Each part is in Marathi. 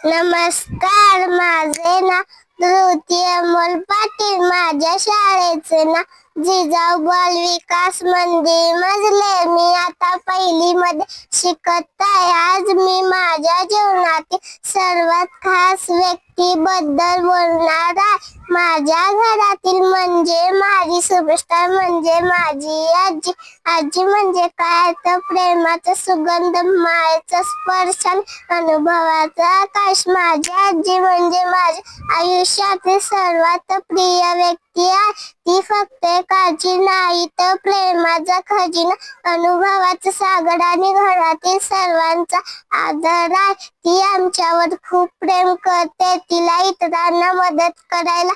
नमस्कार, माझे नाव धृती अमोल पाटील. माझ्या शाळेचे नाव जिजाऊ बाल विकास मंदिर मजले. मी आता पहिली मध्ये शिकत आहे. आज मी माझ्या जीवनातील सर्वात खास व्यक्तीबद्दल बोलणार आहे. माझ्या घरातील म्हणजे माझी सुपरस्टार म्हणजे माझी आजी. आजी म्हणजे काय तर प्रेमाचा सुगंध, मायेचा स्पर्श, अनुभवाचा आकाश. माझी आजी म्हणजे माझ्या आयुष्यातील सर्वात प्रिय व्यक्ती आहे. ती फक्त काळजी नाही तर प्रेमाचा खजिना, अनुभवाचा सागर आणि घरातील सर्वांचा आदर आहे. ती आमच्यावर खूप प्रेम करते. तिला इतरांना मदत करायला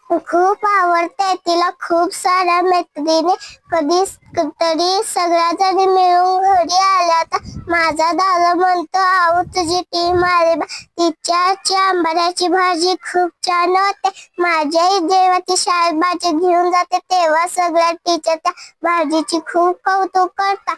खूप आवडते. तिला खूप साऱ्या मैत्रिणी कधी तरी सगळ्या जणी मिळून घरी आल्या तर माझा दादा म्हणतो, आऊ तुझी टीम आली बा. तिच्या आंबाड्याची भाजी खूप छान होते. माझी आई जेव्हा ती शाळेत भाजी घेऊन जाते तेव्हा सगळ्या टीचर त्या भाजीची खूप कौतुक करतात.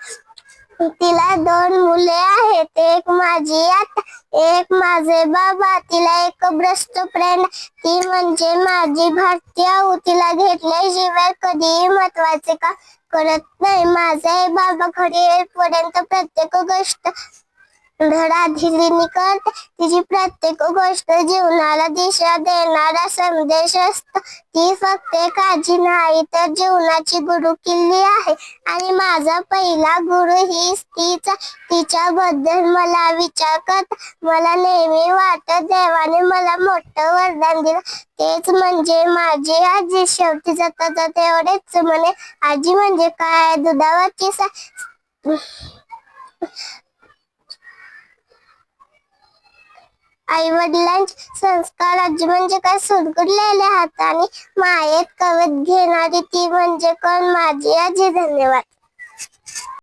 तिला 2 मुले आहेत, एक माझी आत्या, एक माझे बाबा. तिला एक बेस्ट फ्रेंड, ती म्हणजे माझी भारती आऊ. तिला घेतल्याशिवाय कधीही महत्वाचे काम करत नाही. माझे बाबा घरी येईपर्यंत प्रत्येक गोष्ट धडाधीरीने करते. तिची प्रत्येक गोष्ट जीवनाला दिशा देणारा संदेश असतो. ती फक्त काळजी नाही तर जीवनाची गुरु किल्ली आहे. आणि माझा पहिला गुरु हीच तीच. तिच्याबद्दल मला विचार करता मला नेहमी वाटत देवाने मला मोठं वरदान दिलं, तेच म्हणजे माझी आजी. शेवटी जाता जाता एवढेच म्हणे, आजी म्हणजे काय, दुधावरची आई वडिलांचे संस्कार. आजी म्हणजे काय, सुरकुतलेल्या हाताने मायेत कवत घेणारी ती म्हणजे कोण, माझी आजी. धन्यवाद.